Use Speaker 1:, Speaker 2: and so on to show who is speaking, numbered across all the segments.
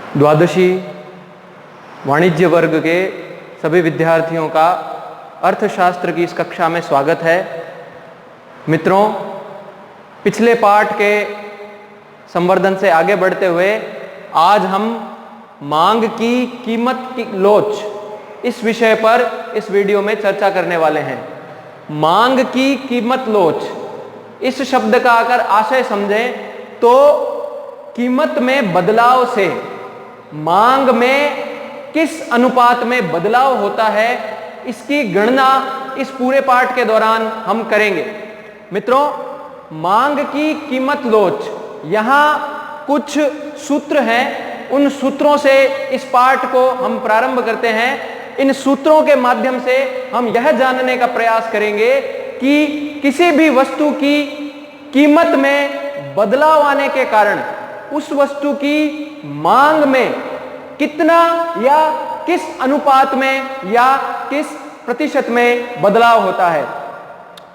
Speaker 1: द्वादशी वाणिज्य वर्ग के सभी विद्यार्थियों का अर्थशास्त्र की इस कक्षा में स्वागत है। मित्रों, पिछले पाठ के संवर्धन से आगे बढ़ते हुए आज हम मांग की कीमत की लोच इस विषय पर इस वीडियो में चर्चा करने वाले हैं। मांग की कीमत लोच, इस शब्द का अगर आशय समझें तो कीमत में बदलाव से मांग में किस अनुपात में बदलाव होता है, इसकी गणना इस पूरे पाठ के दौरान हम करेंगे। मित्रों, मांग की कीमत लोच, यहां कुछ सूत्र हैं, उन सूत्रों से इस पाठ को हम प्रारंभ करते हैं। इन सूत्रों के माध्यम से हम यह जानने का प्रयास करेंगे कि किसी भी वस्तु की कीमत में बदलाव आने के कारण उस वस्तु की मांग में कितना या किस अनुपात में या किस प्रतिशत में बदलाव होता है।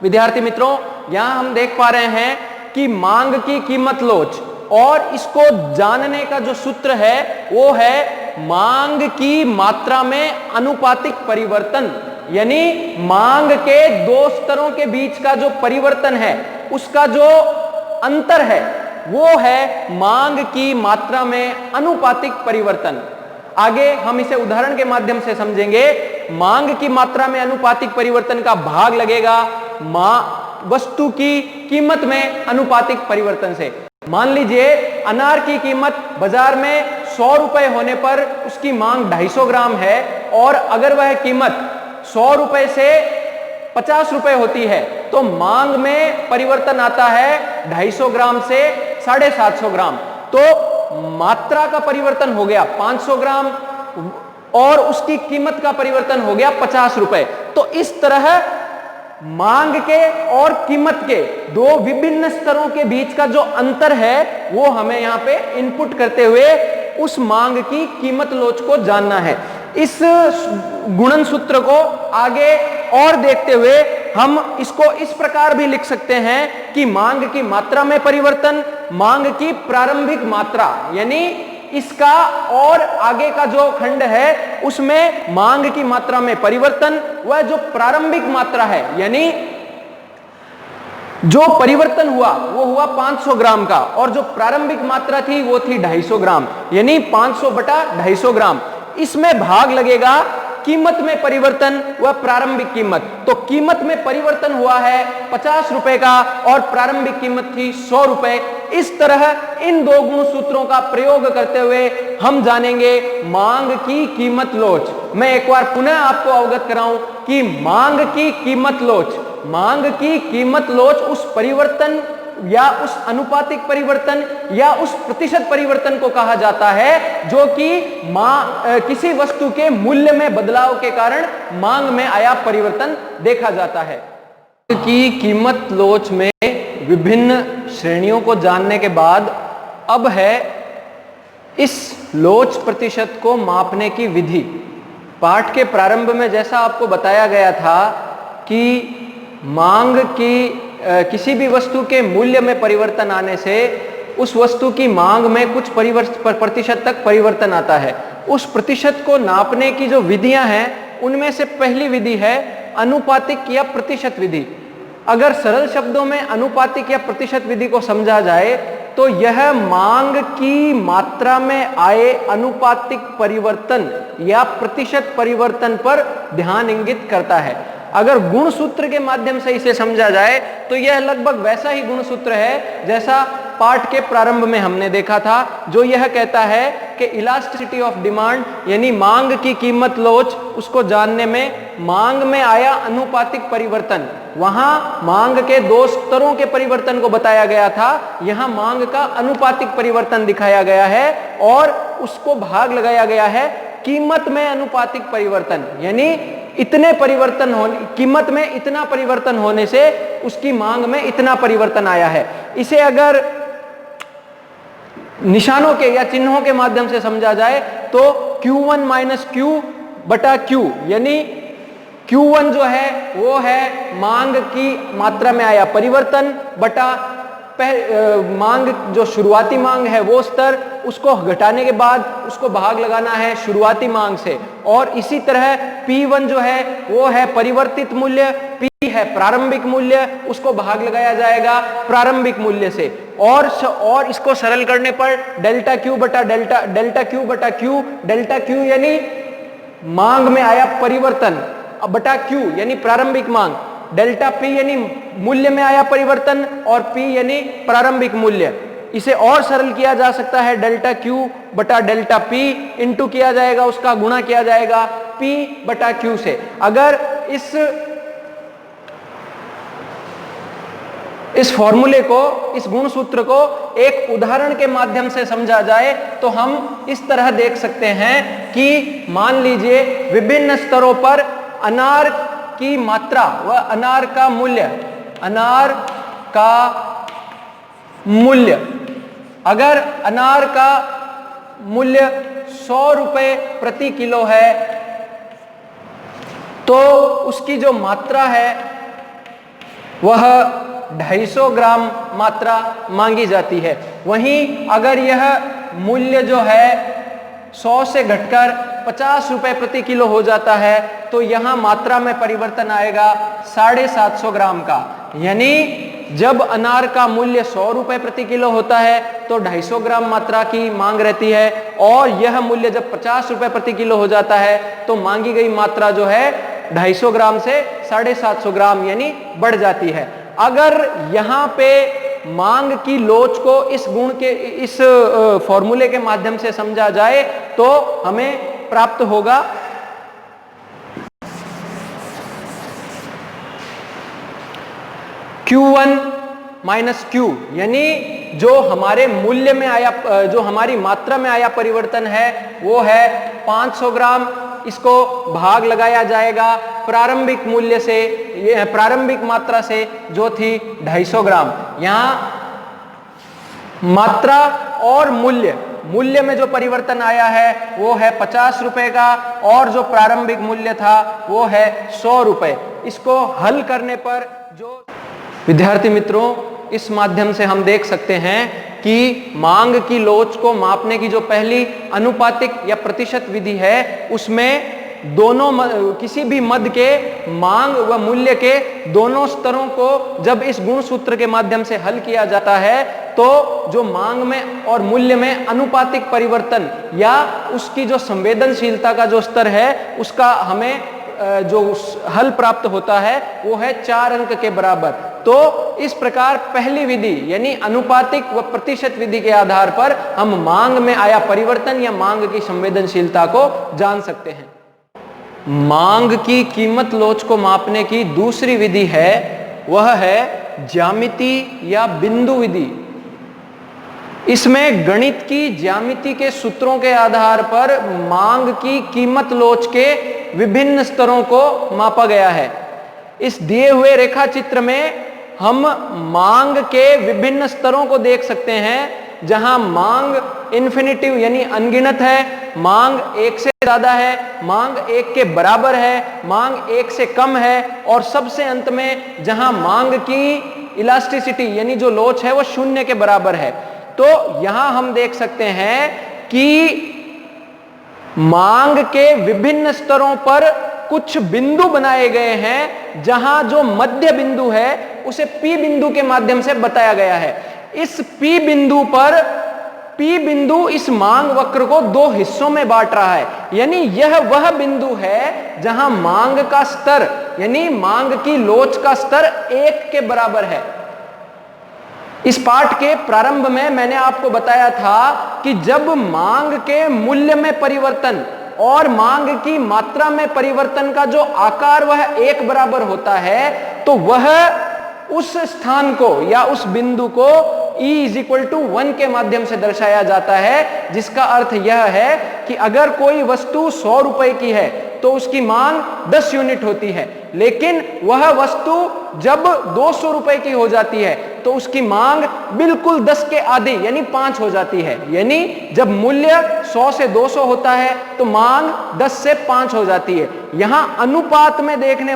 Speaker 1: विद्यार्थी मित्रों, यहां हम देख पा रहे हैं कि मांग की कीमत लोच, और इसको जानने का जो सूत्र है वो है मांग की मात्रा में अनुपातिक परिवर्तन। यानी मांग के दो स्तरों के बीच का जो परिवर्तन है, उसका जो अंतर है वो है मांग की मात्रा में अनुपातिक परिवर्तन। आगे हम इसे उदाहरण के माध्यम से समझेंगे। मांग की मात्रा में अनुपातिक परिवर्तन का भाग लगेगा वस्तु की कीमत में अनुपातिक परिवर्तन से। मान लीजिए अनार की कीमत बाजार में 100 रुपए होने पर उसकी मांग 250 ग्राम है, और अगर वह कीमत 100 रुपए से 50 रुपए होती है तो मांग में परिवर्तन आता है 250 ग्राम से 750 ग्राम। तो मात्रा का परिवर्तन हो गया 500 ग्राम और उसकी कीमत का परिवर्तन हो गया 50 रुपए। तो इस तरह मांग के और कीमत के दो विभिन्न स्तरों के बीच का जो अंतर है वो हमें यहां पे इनपुट करते हुए उस मांग की कीमत लोच को जानना है। इस गुणन सूत्र को आगे और देखते हुए हम इसको इस प्रकार भी लिख सकते हैं कि मांग की मात्रा में परिवर्तन, मांग की प्रारंभिक मात्रा, यानी इसका और आगे का जो खंड है उसमें मांग की मात्रा में परिवर्तन, वह जो प्रारंभिक मात्रा है, यानी जो परिवर्तन हुआ वो हुआ 500 ग्राम का, और जो प्रारंभिक मात्रा थी वो थी 250 ग्राम, यानी 500 बटा 250 ग्राम। इसमें भाग लगेगा कीमत में परिवर्तन, वह प्रारंभिक कीमत। तो कीमत में परिवर्तन हुआ है 50 रुपए का और प्रारंभिक कीमत थी 100 रुपए। इस तरह इन दो गुण सूत्रों का प्रयोग करते हुए हम जानेंगे मांग की कीमत लोच। मैं एक बार पुनः आपको अवगत कराऊं कि मांग की कीमत लोच, मांग की कीमत लोच उस परिवर्तन या उस अनुपातिक परिवर्तन या उस प्रतिशत परिवर्तन को कहा जाता है जो कि किसी वस्तु के मूल्य में बदलाव के कारण मांग में आया परिवर्तन देखा जाता है। की कीमत लोच में विभिन्न श्रेणियों को जानने के बाद अब है इस लोच प्रतिशत को मापने की विधि। पाठ के प्रारंभ में जैसा आपको बताया गया था कि मांग की किसी भी वस्तु के मूल्य में परिवर्तन आने से उस वस्तु की मांग में कुछ प्रतिशत तक परिवर्तन आता है। उस प्रतिशत को नापने की जो विधियां हैं उनमें से पहली विधि है अनुपातिक या प्रतिशत विधि। अगर सरल शब्दों में अनुपातिक या प्रतिशत विधि को समझा जाए तो यह मांग की मात्रा में आए अनुपातिक परिवर्तन या प्रतिशत परिवर्तन पर ध्यान इंगित करता है। अगर गुण सूत्र के माध्यम से इसे समझा जाए तो यह लगभग वैसा ही गुण सूत्र है जैसा पाठ के प्रारंभ में हमने देखा था, जो यह कहता है कि इलास्टिसिटी ऑफ डिमांड, यानी मांग की कीमत लोच, उसको जानने में मांग में आया अनुपातिक परिवर्तन, वहां मांग के दो स्तरों के परिवर्तन को बताया गया था, यहां मांग का अनुपातिक परिवर्तन दिखाया गया है और उसको भाग लगाया गया है कीमत में अनुपातिक परिवर्तन, यानी इतने परिवर्तन होने, कीमत में इतना परिवर्तन होने से उसकी मांग में इतना परिवर्तन आया है। इसे अगर निशानों के या चिन्हों के माध्यम से समझा जाए तो Q1 माइनस Q बटा Q, यानी Q1 जो है वो है मांग की मात्रा में आया परिवर्तन बटा मांग जो शुरुआती मांग है वो स्तर, उसको घटाने के बाद उसको भाग लगाना है शुरुआती मांग से, और इसी तरह P1 जो है वो है परिवर्तित मूल्य, P है प्रारंभिक मूल्य, उसको भाग लगाया जाएगा प्रारंभिक मूल्य से, और इसको सरल करने पर डेल्टा Q बटा डेल्टा Q यानी मांग में आया परिवर्तन बटा Q यानी प्रारंभिक मांग, डेल्टा P यानी मूल्य में आया परिवर्तन, और P यानी प्रारंभिक मूल्य। इसे और सरल किया जा सकता है डेल्टा Q बटा डेल्टा P इंटू किया जाएगा, उसका गुणा किया जाएगा P बटा Q से। अगर इस फॉर्मूले को, इस गुण सूत्र को एक उदाहरण के माध्यम से समझा जाए तो हम इस तरह देख सकते हैं कि मान लीजिए विभिन्न स्तरों पर अनार की मात्रा व अनार का मूल्य, अगर अनार का मूल्य 100 रुपए प्रति किलो है तो उसकी जो मात्रा है वह 250 ग्राम मात्रा मांगी जाती है। वहीं अगर यह मूल्य जो है 100 से घटकर 50 रुपए प्रति किलो हो जाता है तो यहां मात्रा में परिवर्तन आएगा 750 ग्राम का। यानी जब अनार का मूल्य 100 रुपए प्रति किलो होता है तो 250 ग्राम मात्रा की मांग रहती है, और यह मूल्य जब 50 रुपए प्रति किलो हो जाता है तो मांगी गई मात्रा जो है 250 ग्राम से 750 ग्राम यानी बढ़ जाती है। अगर यहां पे मांग की लोच को इस फॉर्मूले के माध्यम से समझा जाए तो हमें प्राप्त होगा Q1 माइनस Q, यानी जो हमारे मूल्य में आया, जो हमारी मात्रा में आया परिवर्तन है वो है 500 ग्राम, इसको भाग लगाया जाएगा प्रारंभिक मूल्य से, प्रारंभिक मात्रा से जो थी 250 ग्राम। यहां मात्रा और मूल्य में जो परिवर्तन आया है वो है 50 रुपए का, और जो प्रारंभिक मूल्य था वो है 100 रुपए। इसको हल करने पर जो विद्यार्थी मित्रों, इस माध्यम से हम देख सकते हैं कि मांग की लोच को मापने की जो पहली अनुपातिक या प्रतिशत विधि है उसमें दोनों किसी भी मद के मांग व मूल्य के दोनों स्तरों को जब इस गुण सूत्र के माध्यम से हल किया जाता है तो जो मांग में और मूल्य में अनुपातिक परिवर्तन या उसकी जो संवेदनशीलता का जो स्तर है उसका हमें जो हल प्राप्त होता है वो है 4 अंक के बराबर। तो इस प्रकार पहली विधि यानी अनुपातिक व प्रतिशत विधि के आधार पर हम मांग में आया परिवर्तन या मांग की संवेदनशीलता को जान सकते हैं। मांग की कीमत लोच को मापने की दूसरी विधि है वह है ज्यामिति या बिंदु विधि। इसमें गणित की ज्यामिति के सूत्रों के आधार पर मांग की कीमत लोच के विभिन्न स्तरों को मापा गया है। इस दिए हुए रेखा चित्र में हम मांग के विभिन्न स्तरों को देख सकते हैं, जहां मांग इन्फिनिटिव यानी अनगिनत है, मांग 1 से ज्यादा है, मांग 1 के बराबर है, मांग 1 से कम है, और सबसे अंत में जहां मांग की इलास्टिसिटी यानी जो लोच है वो 0 के बराबर है। तो यहां हम देख सकते हैं कि मांग के विभिन्न स्तरों पर कुछ बिंदु बनाए गए हैं, जहां जो मध्य बिंदु है उसे P बिंदु के माध्यम से बताया गया है। इस P बिंदु इस मांग वक्र को 2 हिस्सों में बांट रहा है, यानी यह वह बिंदु है जहां मांग का स्तर यानी मांग की लोच का स्तर 1 के बराबर है। इस पाठ के प्रारंभ में मैंने आपको बताया था कि जब मांग के मूल्य में परिवर्तन और मांग की मात्रा में परिवर्तन का जो आकार वह 1 बराबर होता है तो वह उस स्थान को या उस बिंदु को E=1 के माध्यम से दर्शाया जाता है, जिसका अर्थ यह है कि अगर कोई वस्तु 100 रुपए की है तो उसकी मांग 10 यूनिट होती है, लेकिन वह वस्तु जब 200 रुपए की हो जाती है तो उसकी मांग बिल्कुल 10 के आधी यानी 5 हो जाती है। यानी जब मूल्य 100 से 200 होता है तो मांग 10 से 5 हो जाती है। यहां अनुपात में देखने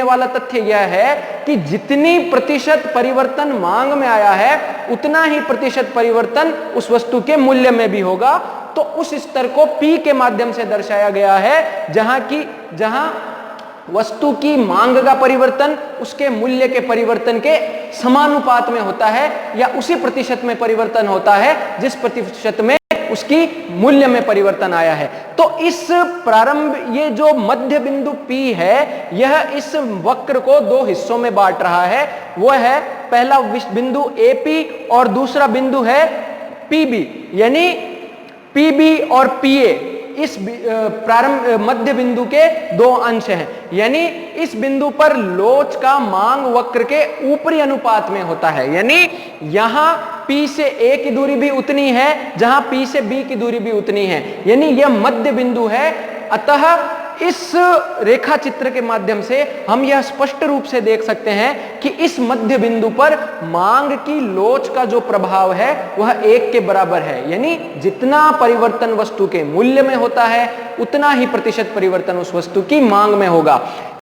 Speaker 1: वाला तथ्य यह है कि जितनी प्रतिशत परिवर्तन मांग में आया है उतना ही प्रतिशत परिवर्तन उस वस्तु के मूल्य में भी होगा। तो उस स्तर को P के माध्यम से दर्शाया गया है, जहां वस्तु की मांग का परिवर्तन उसके मूल्य के परिवर्तन के समानुपात में होता है या उसी प्रतिशत में परिवर्तन होता है जिस प्रतिशत में उसकी मूल्य में परिवर्तन आया है। तो इस प्रारंभ ये जो मध्य बिंदु P है, यह इस वक्र को दो हिस्सों में बांट रहा है। वह है पहला बिंदु AP और दूसरा बिंदु है PB, यानी PB और PA इस प्रारंभ मध्य बिंदु के दो अंश हैं। यानी इस बिंदु पर लोच का मांग वक्र के ऊपरी अनुपात में होता है, यानी यहां P से A की दूरी भी उतनी है जहां P से B की दूरी भी उतनी है, यानी यह मध्य बिंदु है। अतः इस रेखा चित्र के माध्यम से हम यह स्पष्ट रूप से देख सकते हैं कि इस मध्य बिंदु पर मांग की लोच का जो प्रभाव है वह 1 के बराबर है, यानी जितना परिवर्तन वस्तु के मूल्य में होता है उतना ही प्रतिशत परिवर्तन उस वस्तु की मांग में होगा।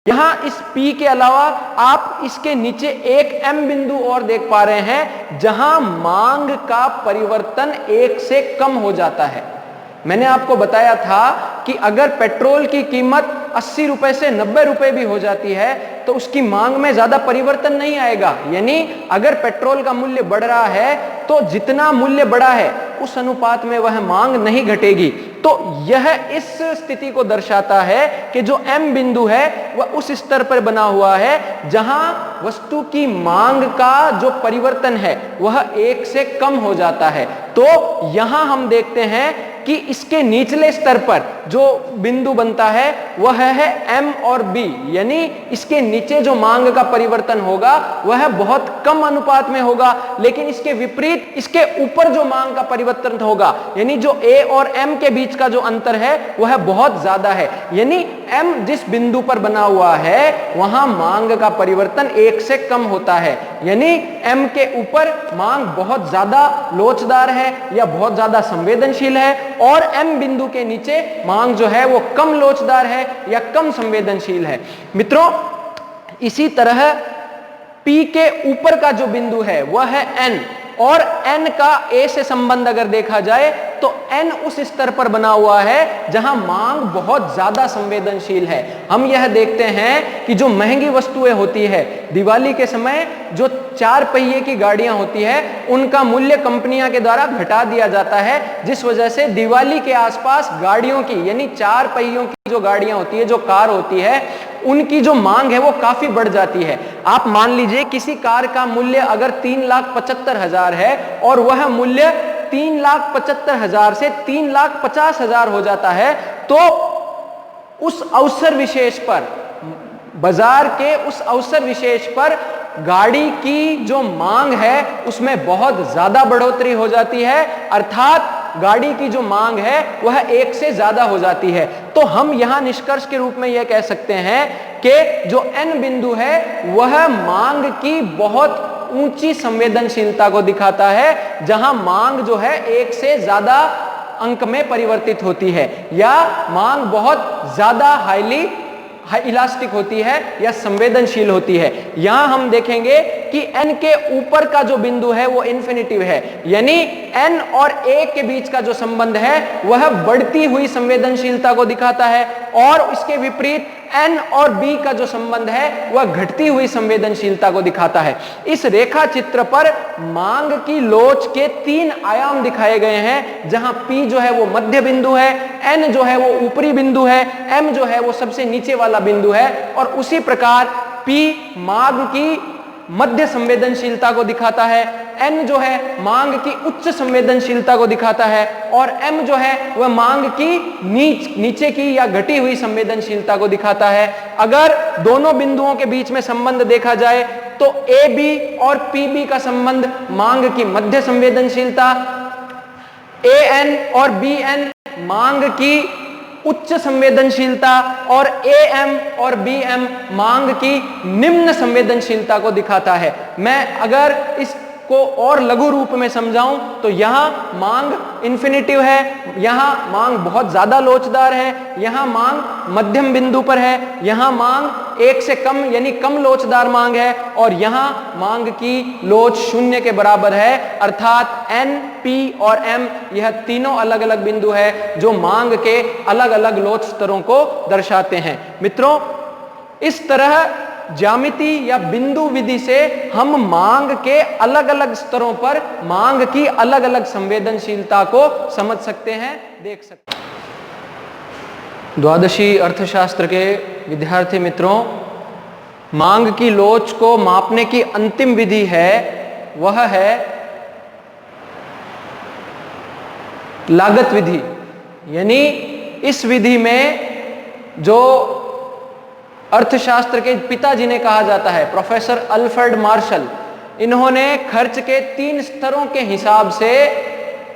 Speaker 1: यहां इस P के अलावा आप इसके नीचे एक M बिंदु और देख पा रहे हैं जहां मांग का परिवर्तन 1 से कम हो जाता है। मैंने आपको बताया था कि अगर पेट्रोल की कीमत 80 रुपए से 90 रुपए भी हो जाती है तो उसकी मांग में ज्यादा परिवर्तन नहीं आएगा, यानी अगर पेट्रोल का मूल्य बढ़ रहा है तो जितना मूल्य बढ़ा है उस अनुपात में वह मांग नहीं घटेगी। तो यह इस स्थिति को दर्शाता है कि जो M बिंदु है वह उस स्तर पर बना हुआ है जहां वस्तु की मांग का जो परिवर्तन है वह 1 से कम हो जाता है। तो यहां हम देखते हैं कि इसके निचले स्तर पर जो बिंदु बनता है वह है M और B, यानी इसके नीचे जो मांग का परिवर्तन होगा वह बहुत कम अनुपात में होगा, लेकिन इसके विपरीत इसके ऊपर जो मांग का परिवर्तन होगा, यानी जो A और M के बीच का जो अंतर है वह बहुत ज्यादा है। यानी M जिस बिंदु पर बना हुआ है वहां मांग का परिवर्तन 1 से कम होता है, यानी M के ऊपर मांग बहुत ज्यादा लोचदार है या बहुत ज्यादा संवेदनशील है, और M बिंदु के नीचे मांग जो है वो कम लोचदार है या कम संवेदनशील है। मित्रों, इसी तरह P के ऊपर का जो बिंदु है वह है N, और N का A से संबंध अगर देखा जाए तो N उस स्तर पर बना हुआ है जहां मांग बहुत ज्यादा संवेदनशील है। हम यह देखते हैं कि जो महंगी वस्तुएं होती है, दिवाली के समय जो 4 पहिए की गाड़ियां होती है उनका मूल्य कंपनियां के द्वारा घटा दिया जाता है, जिस वजह से दिवाली के आसपास गाड़ियों की, यानी 4 पहियों की जो गाड़ियां होती है, जो कार होती है, उनकी जो मांग है वो काफी बढ़ जाती है। आप मान लीजिए किसी कार का मूल्य अगर 3,75,000 है और वह मूल्य 3,75,000 से 3,50,000 हो जाता है, तो उस अवसर विशेष पर, बाजार के उस अवसर विशेष पर गाड़ी की जो मांग है उसमें बहुत ज्यादा बढ़ोतरी हो जाती है, अर्थात गाड़ी की जो मांग है वह 1 से ज्यादा हो जाती है। तो हम यहां निष्कर्ष के रूप में यह कह सकते हैं कि जो N बिंदु है वह मांग की बहुत ऊंची संवेदनशीलता को दिखाता है, जहां मांग जो है 1 से ज्यादा अंक में परिवर्तित होती है, या मांग बहुत ज्यादा हाईली इलास्टिक होती है या संवेदनशील होती है। यहां हम देखेंगे कि N के ऊपर का जो बिंदु है वो इन्फिनिटिव है, यानी N और A के बीच का जो संबंध है वह बढ़ती हुई संवेदनशीलता को दिखाता है, और इसके विपरीत N और B का जो संबंध है वह घटती हुई संवेदनशीलता को दिखाता है। इस रेखा चित्र पर मांग की लोच के 3 आयाम दिखाए गए हैं, जहां P जो है वो मध्य बिंदु है, N जो है वो ऊपरी बिंदु है, M जो है वो सबसे नीचे वाला बिंदु है, और उसी प्रकार P मांग की मध्य संवेदनशीलता को दिखाता है, N जो है मांग की उच्च संवेदनशीलता को दिखाता है, और M जो है वह मांग की नीचे की या घटी हुई संवेदनशीलता को दिखाता है। अगर दोनों बिंदुओं के बीच में संबंध देखा जाए तो AB और PB का संबंध मांग की मध्य संवेदनशीलता, AN और BN मांग की उच्च संवेदनशीलता, और AM और BM मांग की निम्न संवेदनशीलता को दिखाता है। मैं अगर इसको और लघु रूप में समझाऊं तो यहां मांग इन्फिनिटिव है, यहां मांग बहुत ज्यादा लोचदार है, यहां मांग मध्यम बिंदु पर है, यहां मांग 1 से कम यानी कम लोचदार मांग है, और यहां मांग की लोच 0 के बराबर है, अर्थात N, P और M यह तीनों अलग अलग बिंदु है जो मांग के अलग अलग लोच स्तरों को दर्शाते हैं। मित्रों, इस तरह ज्यामिति या बिंदु विधि से हम मांग के अलग अलग स्तरों पर मांग की अलग अलग संवेदनशीलता को समझ सकते हैं, देख सकते हैं। द्वादशी अर्थशास्त्र के विद्यार्थी मित्रों, मांग की लोच को मापने की अंतिम विधि है वह है लागत विधि। यानी इस विधि में जो अर्थशास्त्र के पिताजी ने कहा जाता है, प्रोफेसर अल्फ्रेड मार्शल, इन्होंने खर्च के 3 स्तरों के हिसाब से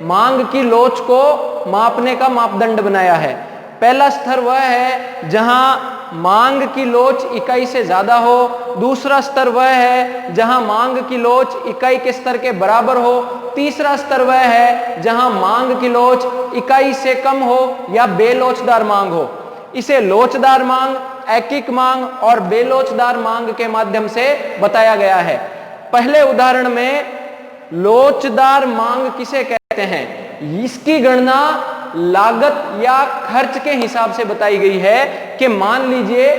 Speaker 1: मांग की लोच को मापने का मापदंड बनाया है। पहला स्तर वह है जहां मांग की लोच इकाई से ज्यादा हो, दूसरा स्तर वह है जहां मांग की लोच इकाई के स्तर के बराबर हो, तीसरा स्तर वह है जहां मांग की लोच इकाई से कम हो या बेलोचदार मांग हो। इसे लोचदार मांग, ऐकिक मांग और बेलोचदार मांग के माध्यम से बताया गया है। पहले उदाहरण में लोचदार मांग किसे कहते हैं, इसकी गणना लागत या खर्च के हिसाब से बताई गई है कि मान लीजिए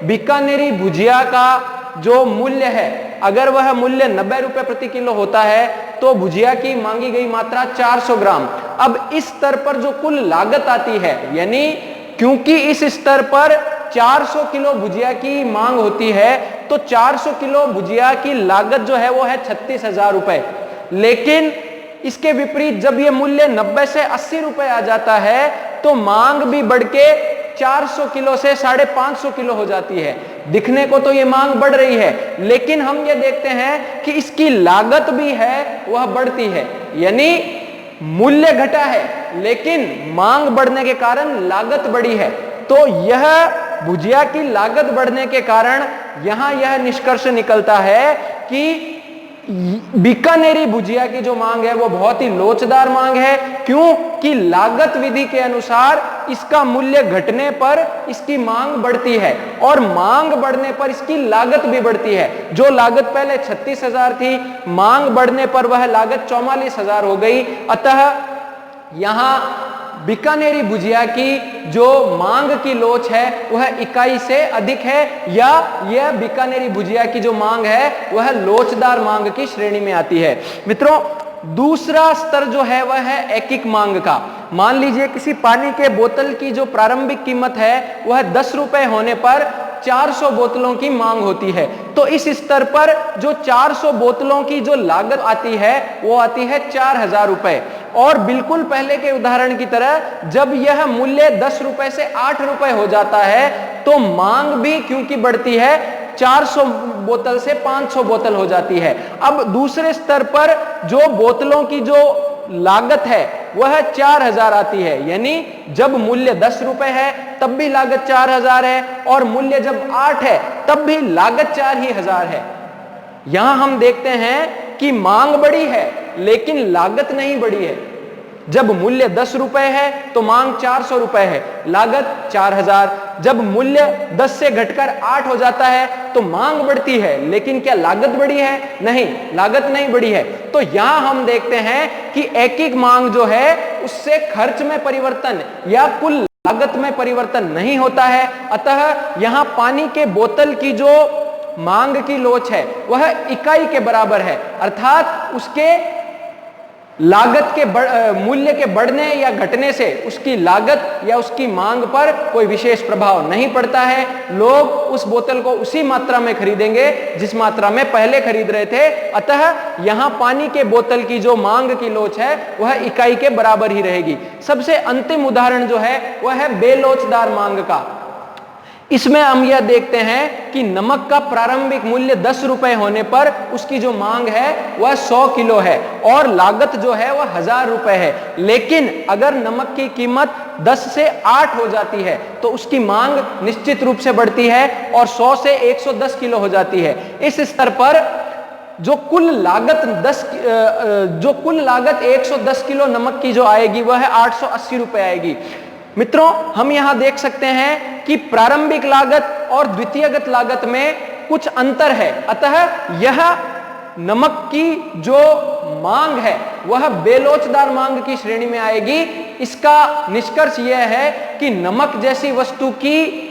Speaker 1: बीकानेरी भुजिया का जो मूल्य है, अगर वह मूल्य 90 रुपए प्रति किलो होता है तो भुजिया की मांगी गई मात्रा 400 ग्राम। अब इस स्तर पर जो कुल लागत आती है, यानी क्योंकि इस स्तर पर 400 किलो भुजिया की मांग होती है तो 400 किलो भुजिया की लागत जो है वो है 36,000 रुपए। लेकिन इसके विपरीत जब ये मूल्य 90 से 80 रुपए आ जाता है तो मांग भी बढ़ के 400 किलो से 550 किलो हो जाती है। दिखने को तो ये मांग बढ़ रही है, लेकिन हम ये देखते हैं कि इसकी लागत भी है वह बढ़ती है। यानी मूल्य घटा है लेकिन मांग बढ़ने के कारण लागत बढ़ी है। तो यह भुजिया की लागत बढ़ने के कारण यहां यह निष्कर्ष निकलता है कि बीकानेरी भुजिया की जो मांग है वो बहुत ही लोचदार मांग है। क्यों कि लागत विधि के अनुसार इसका मूल्य घटने पर इसकी मांग बढ़ती है और मांग बढ़ने पर इसकी लागत भी बढ़ती है। जो लागत पहले 36,000 थी, मांग बढ़ने पर वह लागत 44,000 हो गई। अतः यहां बीकानेरी भुजिया की जो मांग की लोच है वह इकाई से अधिक है, या यह बीकानेरी भुजिया की जो मांग है वह लोचदार मांग की श्रेणी में आती है। मित्रों, दूसरा स्तर जो है वह है ऐकिक मांग का। मान लीजिए किसी पानी के बोतल की जो प्रारंभिक कीमत है वह 10 रुपए होने पर 400 बोतलों की मांग होती है। तो इस स्तर पर जो 400 बोतलों की जो लागत आती है वो आती है 4,000 रुपए। और बिल्कुल पहले के उदाहरण की तरह जब यह मूल्य 10 रुपए से 8 रुपए हो जाता है तो मांग भी क्योंकि बढ़ती है 400 बोतल से 500 बोतल हो जाती है। अब दूसरे स्तर पर जो बोतलों की जो लागत है वह 4,000 आती है। यानी जब मूल्य 10 रुपए है तब भी लागत 4,000 है, और मूल्य जब 8 है तब भी लागत 4,000 है। यहां हम देखते हैं कि मांग बढ़ी है लेकिन लागत नहीं बढ़ी है। जब मूल्य 10 रुपए है तो मांग 400 रुपए है, लागत 4,000। जब मूल्य 10 से घटकर 8 हो जाता है तो मांग बढ़ती है, लेकिन क्या लागत बढ़ी है? नहीं, लागत नहीं बढ़ी है। तो यहां हम देखते हैं कि ऐकिक मांग जो है उससे खर्च में परिवर्तन या कुल लागत में परिवर्तन नहीं होता है। अतः यहां पानी के बोतल की जो मांग की लोच है वह इकाई के बराबर है, अर्थात उसके लागत के मूल्य के बढ़ने या घटने से उसकी लागत या उसकी मांग पर कोई विशेष प्रभाव नहीं पड़ता है। लोग उस बोतल को उसी मात्रा में खरीदेंगे जिस मात्रा में पहले खरीद रहे थे। अतः यहां पानी के बोतल की जो मांग की लोच है वह इकाई के बराबर ही रहेगी। सबसे अंतिम उदाहरण जो है वह है बेलोचदार मांग का। इसमें हम यह देखते हैं कि नमक का प्रारंभिक मूल्य 10 रुपए होने पर उसकी जो मांग है वह 100 किलो है और लागत जो है वह 1,000 रुपए है। लेकिन अगर नमक की कीमत 10 से 8 हो जाती है तो उसकी मांग निश्चित रूप से बढ़ती है और 100 से 110 किलो हो जाती है। इस स्तर पर जो कुल लागत 110 किलो नमक की जो आएगी वह है 880 रुपए आएगी। मित्रों, हम यहां देख सकते हैं कि प्रारंभिक लागत और द्वितीयगत लागत में कुछ अंतर है। अतः यह नमक की जो मांग है वह बेलोचदार मांग की श्रेणी में आएगी। इसका निष्कर्ष यह है कि नमक जैसी वस्तु की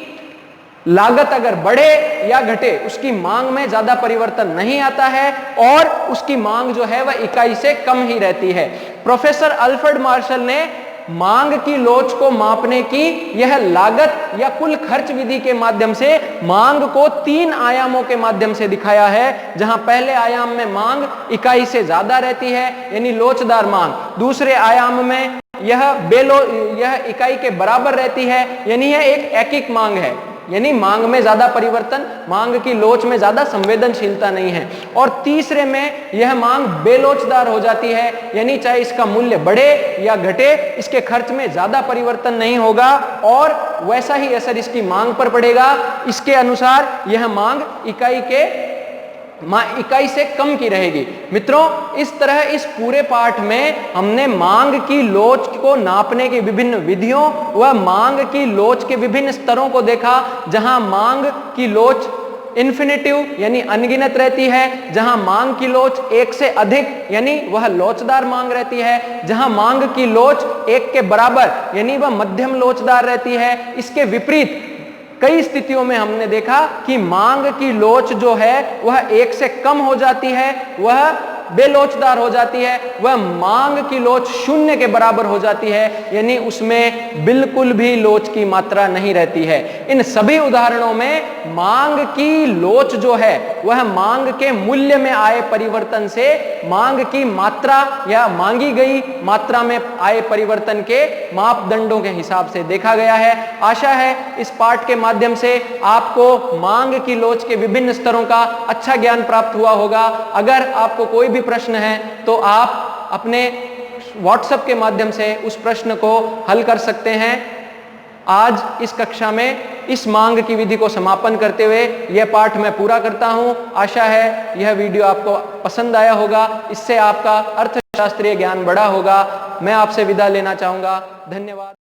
Speaker 1: लागत अगर बढ़े या घटे उसकी मांग में ज्यादा परिवर्तन नहीं आता है और उसकी मांग जो है वह इकाई से कम ही रहती है। प्रोफेसर अल्फ्रेड मार्शल ने मांग की लोच को मापने की यह लागत या कुल खर्च विधि के माध्यम से मांग को 3 आयामों के माध्यम से दिखाया है, जहां पहले आयाम में मांग इकाई से ज्यादा रहती है यानी लोचदार मांग, दूसरे आयाम में यह इकाई के बराबर रहती है यानी यह एक ऐकिक मांग है, यानी मांग में ज्यादा परिवर्तन, मांग की लोच में ज्यादा संवेदनशीलता नहीं है, और तीसरे में यह मांग बेलोचदार हो जाती है यानी चाहे इसका मूल्य बढ़े या घटे इसके खर्च में ज्यादा परिवर्तन नहीं होगा और वैसा ही असर इसकी मांग पर पड़ेगा। इसके अनुसार यह मांग इकाई से कम की रहेगी। मित्रों, इस तरह इस पूरे पाठ में हमने मांग की लोच को नापने की विभिन्न विधियों व मांग की लोच के विभिन्न स्तरों को देखा, जहां मांग की लोच इन्फिनिटिव यानी अनगिनत रहती है, जहां मांग की लोच 1 से अधिक यानी वह लोचदार मांग रहती है, जहां मांग की लोच 1 के बराबर यानी वह मध्यम लोचदार रहती है। इसके विपरीत कई स्थितियों में हमने देखा कि मांग की लोच जो है वह 1 से कम हो जाती है, वह बेलोचदार हो जाती है, वह मांग की लोच 0 के बराबर हो जाती है यानी उसमें बिल्कुल भी लोच की मात्रा नहीं रहती है। इन सभी उदाहरणों में मांग की लोच जो है वह मांग के मूल्य में आए परिवर्तन से मांग की मात्रा या मांगी गई मात्रा में आए परिवर्तन के मापदंडों के हिसाब से देखा गया है। आशा है इस पाठ के माध्यम से आपको मांग की लोच के विभिन्न स्तरों का अच्छा ज्ञान प्राप्त हुआ होगा। अगर आपको कोई भी प्रश्न है तो आप अपने WhatsApp के माध्यम से उस प्रश्न को हल कर सकते हैं। आज इस कक्षा में इस मांग की विधि को समापन करते हुए यह पाठ मैं पूरा करता हूं। आशा है यह वीडियो आपको पसंद आया होगा, इससे आपका अर्थशास्त्रीय ज्ञान बढ़ा होगा। मैं आपसे विदा लेना चाहूंगा। धन्यवाद।